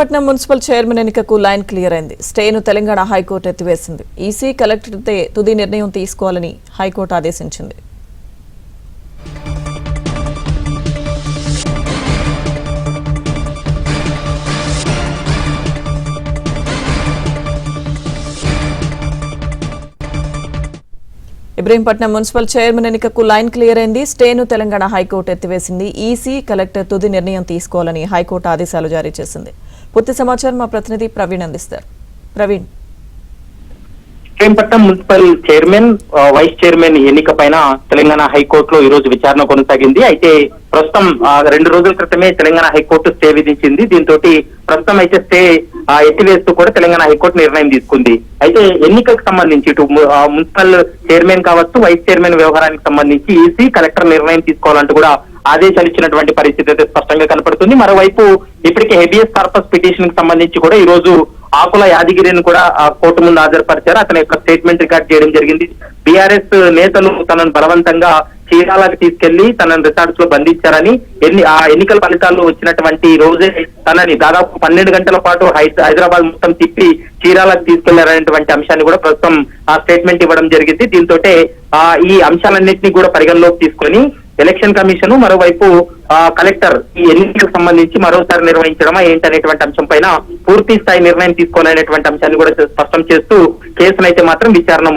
పట్నం municipal chairman ఎన్నికకు line clear అయింది. స్టేను తెలంగాణ హైకోర్టు ఎత్తివేసింది. ఈసీ కలెక్టర్తే తుది నిర్ణయం తీసుకోవాలని హైకోర్టు ఆదేశించింది. ఇబ్రహీంపట్నం మున్సిపల్ చైర్మన్ ఎన్నికకు లైన్ క్లియర్ అయింది. స్టేను తెలంగాణ హైకోర్టు ఎత్తివేసింది. ఈసీ కలెక్టర్ తుది నిర్ణయం తీసుకోవాలని హైకోర్టు ఆదేశాలు జారీ చేసింది. పూర్తి సమాచారం మా ప్రతినిధి ప్రవీణ్ అందిస్తారు. Praveen, Ibrahimpatnam municipal chairman, vice chairman ఎన్నిక పైన తెలంగాణ హైకోర్టులో ఈ రోజు విచారణ కొనసాగింది. అయితే ప్రస్తుతం 2 రోజుల క్రితమే తెలంగాణ హైకోర్టు స్టే విధించింది. దీంతో ప్రస్తుతం అయితే స్టే ఎత్తివేస్తూ కూడా తెలంగాణ హైకోర్టు నిర్ణయం తీసుకుంది. అయితే ఎన్నికలకు సంబంధించి ఇటు మున్సిపల్ చైర్మన్ కావచ్చు, వైస్ చైర్మన్ వ్యవహారానికి సంబంధించి ఈసీ కలెక్టర్ నిర్ణయం తీసుకోవాలంటూ కూడా ఆదేశాలు ఇచ్చినటువంటి పరిస్థితి అయితే స్పష్టంగా కనపడుతుంది. మరోవైపు ఇప్పటికే హెబియస్ కార్పస్ పిటిషన్ కి సంబంధించి కూడా ఈ రోజు ఆకుల యాదగిరిని కూడా కోర్టు ముందు హాజరుపరిచారు. అతని యొక్క స్టేట్మెంట్ రికార్డ్ చేయడం జరిగింది. బీఆర్ఎస్ నేతలు తనను బలవంతంగా చీరాలకు తీసుకెళ్లి తనను రిసార్ట్స్ లో బంధించారని, ఎన్నికల ఫలితాలు వచ్చినటువంటి రోజే తనని దాదాపు 12 గంటల పాటు హైదరాబాద్ మొత్తం తిప్పి చీరాలకు తీసుకెళ్లారనేటువంటి అంశాన్ని కూడా ప్రస్తుతం ఆ స్టేట్మెంట్ ఇవ్వడం జరిగింది. దీంతో ఈ అంశాలన్నింటినీ కూడా పరిగణలోకి తీసుకొని ఎలక్షన్ కమిషన్, మరోవైపు కలెక్టర్ ఈ ఎన్నికలకు సంబంధించి మరోసారి నిర్వహించడమా ఏంటనేటువంటి అంశం పైన పూర్తి స్థాయి నిర్ణయం తీసుకోవాలనేటువంటి అంశాన్ని కూడా స్పష్టం చేస్తూ కేసునైతే మాత్రం విచారణ